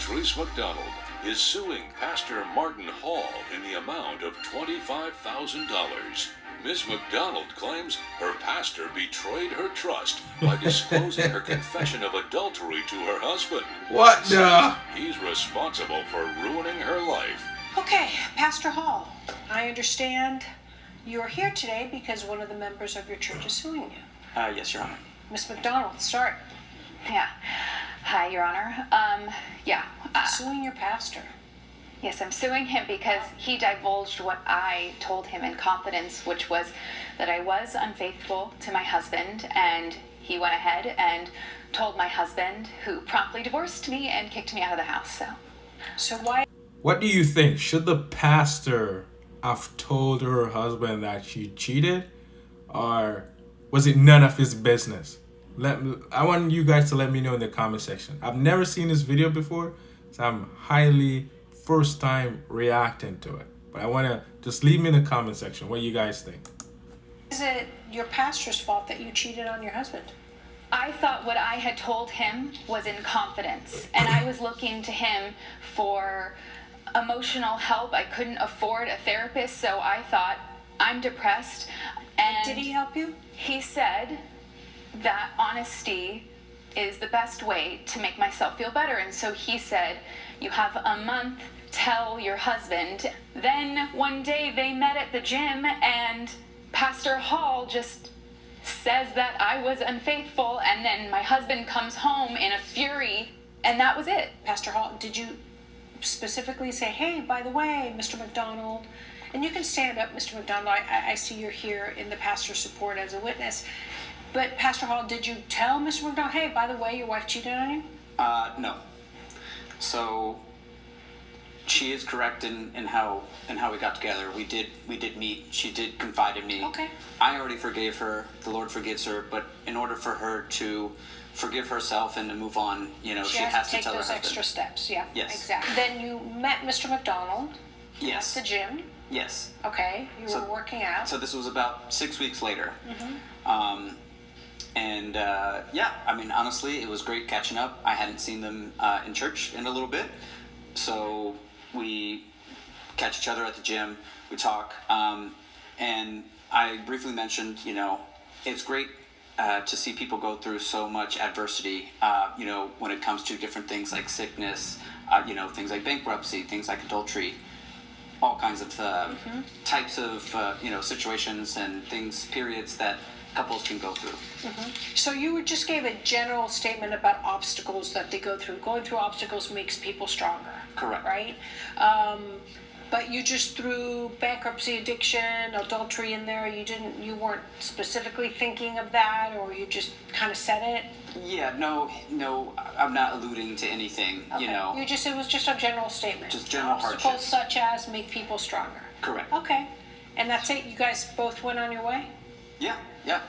Patrice McDonald is suing Pastor Martin Hall in the amount of $25,000. Ms. McDonald claims her pastor betrayed her trust by disclosing her confession of adultery to her husband. What the? He's responsible for ruining her life. Okay, Pastor Hall, I understand you're here today because one of the members of your church is suing you. Yes, Your Honor. Miss McDonald, start. Yeah. Hi, Your Honor. Suing your pastor. Yes, I'm suing him because he divulged what I told him in confidence, which was that I was unfaithful to my husband, and he went ahead and told my husband, who promptly divorced me and kicked me out of the house. So why? What do you think? Should the pastor have told her husband that she cheated, or was it none of his business? I want you guys to let me know in the comment section. I've never seen this video before, so I'm highly first time reacting to it. But I want to just leave me in the comment section what you guys think. Is it your pastor's fault that you cheated on your husband? I thought what I had told him was in confidence, and I was looking to him for emotional help. I couldn't afford a therapist, so I thought, I'm depressed. And did he help you? He said that honesty is the best way to make myself feel better. And so he said, you have a month, tell your husband. Then one day they met at the gym, and Pastor Hall just says that I was unfaithful, and then my husband comes home in a fury, and that was it. Pastor Hall, did you specifically say, hey, by the way, Mr. McDonald, and you can stand up, Mr. McDonald, I see you're here in the pastor's support as a witness, but Pastor Hall, did you tell Mr. McDonald, hey, by the way, your wife cheated on you? No. So she is correct in how we got together. We did meet. She did confide in me. Okay. I already forgave her. The Lord forgives her, but in order for her to forgive herself and to move on, she has to take tell her those husband. extra steps. Yeah. Yes. Exactly. Then you met Mr. McDonald. Yes. At the gym. Yes. Okay. You were working out. So this was about 6 weeks later. Mm-hmm. Honestly, it was great catching up. I hadn't seen them in church in a little bit, so we catch each other at the gym. We talk, and I briefly mentioned, it's great to see people go through so much adversity. When it comes to different things like sickness, things like bankruptcy, things like adultery, all kinds of types of situations and periods that couples can go through. Mm-hmm. So you just gave a general statement about obstacles that they go through. Going through obstacles makes people stronger. Correct. Right? But you just threw bankruptcy, addiction, adultery in there. You weren't specifically thinking of that, or you just kind of said it? Yeah, no, I'm not alluding to anything, Okay. It was just a general statement. Just general obstacles hardships. Such as make people stronger. Correct. Okay. And that's it? You guys both went on your way? Yeah.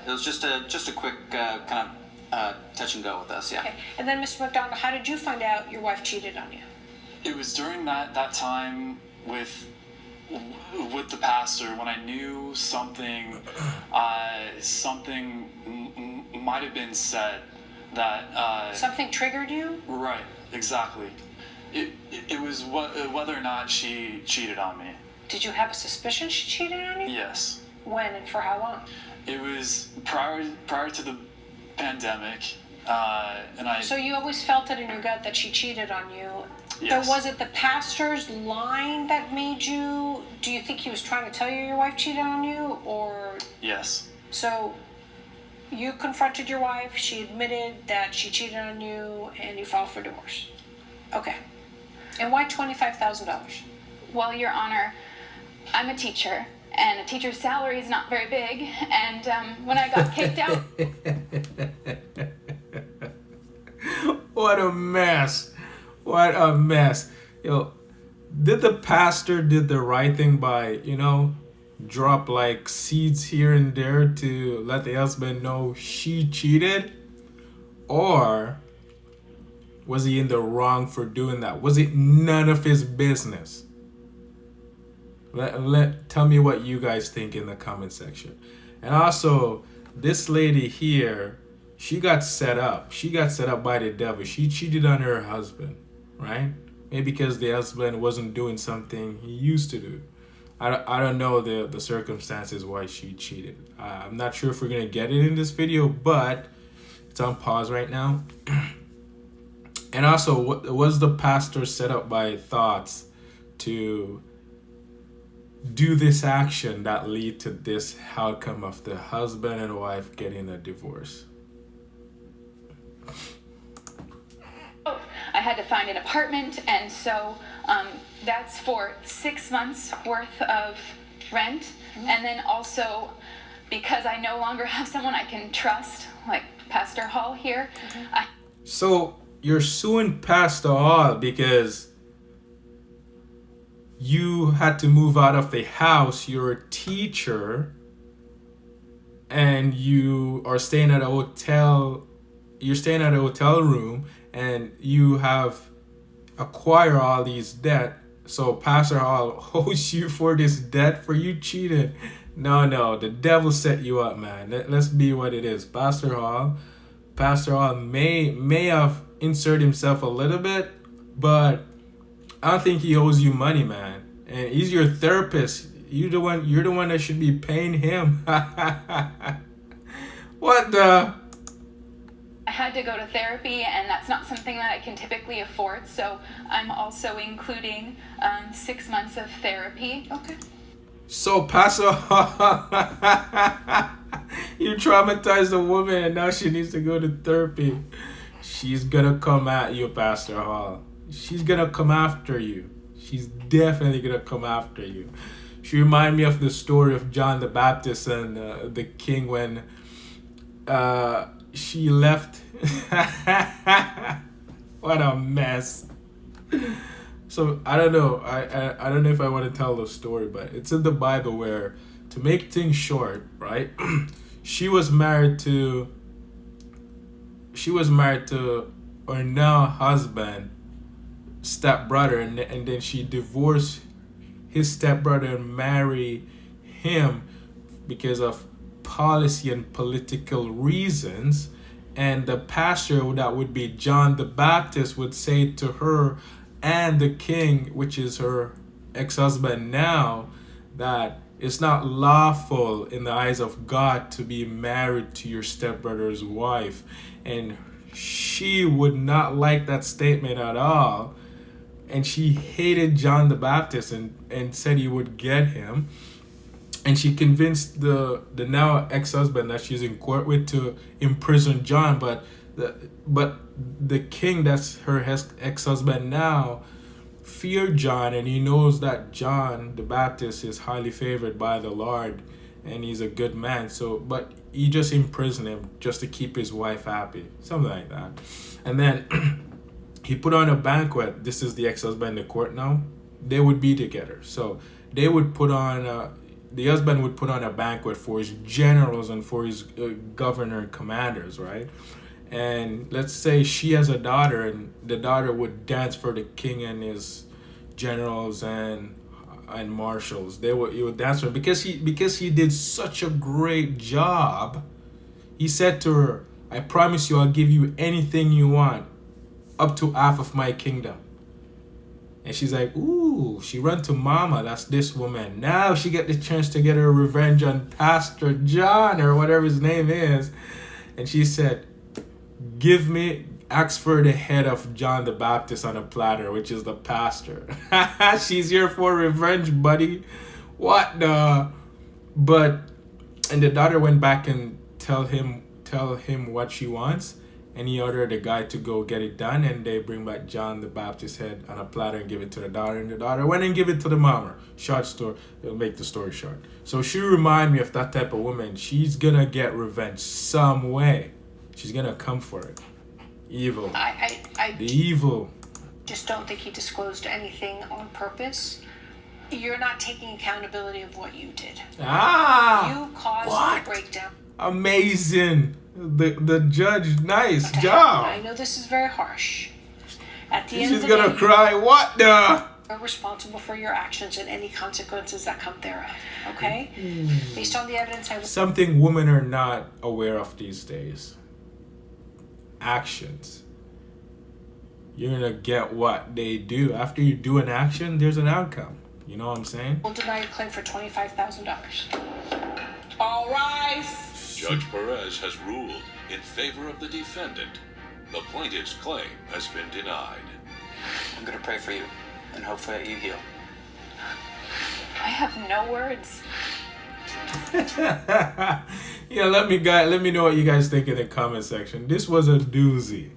It was just a quick kind of touch and go with us. Yeah. Okay. And then, Mr. McDonald, how did you find out your wife cheated on you? It was during that time with the pastor when I knew something might have been said that something triggered you? Right. Exactly. It was whether or not she cheated on me. Did you have a suspicion she cheated on you? Yes. When and for how long? It was prior to the pandemic, and I. So you always felt it in your gut that she cheated on you. Yes. So was it the pastor's line that made you? Do you think he was trying to tell you your wife cheated on you, or? Yes. So you confronted your wife. She admitted that she cheated on you, and you filed for divorce. Okay. And why $25,000? Well, Your Honor, I'm a teacher, and a teacher's salary is not very big, and when I got kicked out... What a mess. What a mess. Did the pastor did the right thing by, drop like seeds here and there to let the husband know she cheated? Or was he in the wrong for doing that? Was it none of his business? Tell me what you guys think in the comment section. And also, this lady here, she got set up. She got set up by the devil. She cheated on her husband. right? Maybe because the husband wasn't doing something he used to do. I don't know the circumstances why she cheated. I'm not sure if we're going to get it in this video, but it's on pause right now. And also, was the pastor set up by thoughts to do this action that lead to this outcome of the husband and wife getting a divorce? I had to find an apartment, and so that's for 6 months worth of rent. And then also, because I no longer have someone I can trust, like Pastor Hall here, So you're suing Pastor Hall because you had to move out of the house. You're a teacher and you are staying at a hotel. You're staying at a hotel room and you have acquired all these debt. So Pastor Hall owes you for this debt for you cheating. No, the devil set you up, man. Let's be what it is. Pastor Hall may have inserted himself a little bit, but I don't think he owes you money, man. And he's your therapist. You're the one that should be paying him. What the? I had to go to therapy, and that's not something that I can typically afford. So I'm also including 6 months of therapy. Okay. So Pastor you traumatized a woman and now she needs to go to therapy. She's gonna come at you, Pastor Hall. She's gonna come after you. She's definitely gonna come after you. She reminded me of the story of John the Baptist and the king when she left. What a mess. So I don't know. I don't know if I want to tell the story, but it's in the Bible where, to make things short, right? she was married to her now husband, stepbrother, and then she divorced his stepbrother and married him because of policy and political reasons. And the pastor, that would be John the Baptist, would say to her and the king, which is her ex-husband now, that it's not lawful in the eyes of God to be married to your stepbrother's wife. And she would not like that statement at all. And she hated John the Baptist and said he would get him. And she convinced the now ex-husband that she's in court with to imprison John. But the king, that's her ex-husband now, feared John, and he knows that John the Baptist is highly favored by the Lord and he's a good man. So, but he just imprisoned him just to keep his wife happy, something like that. And then he put on a banquet. This is the ex-husband in the court now. They would be together. So they would put on the husband would put on a banquet for his generals and for his governor and commanders, right? And let's say she has a daughter, and the daughter would dance for the king and his generals and marshals. He would dance for him because he did such a great job. He said to her, "I promise you, I'll give you anything you want, up to half of my kingdom." And she's like, ooh, she ran to mama. That's this woman. Now she get the chance to get her revenge on Pastor John or whatever his name is. And she said, ask for the head of John the Baptist on a platter, which is the pastor. She's here for revenge, buddy. What the? And the daughter went back and tell him what she wants. And he ordered the guy to go get it done, and they bring back John the Baptist's head on a platter and give it to the daughter, and the daughter went and give it to the mama. Short story, it'll make the story short. So she remind me of that type of woman. She's gonna get revenge some way. She's gonna come for it. Evil. The evil. Just don't think he disclosed anything on purpose. You're not taking accountability of what you did. You caused the breakdown. Amazing. The judge, nice job. I know this is very harsh. At the end of the day, she's gonna cry. What the? You're responsible for your actions and any consequences that come thereof. Okay? Based on the evidence, something women are not aware of these days. Actions. you're gonna get what they do. After you do an action, there's an outcome. You know what I'm saying? Will deny your claim for $25,000. All rise. Judge Perez has ruled in favor of the defendant. The plaintiff's claim has been denied. I'm going to pray for you and hope that you heal. I have no words. Yeah, let me know what you guys think in the comment section. This was a doozy.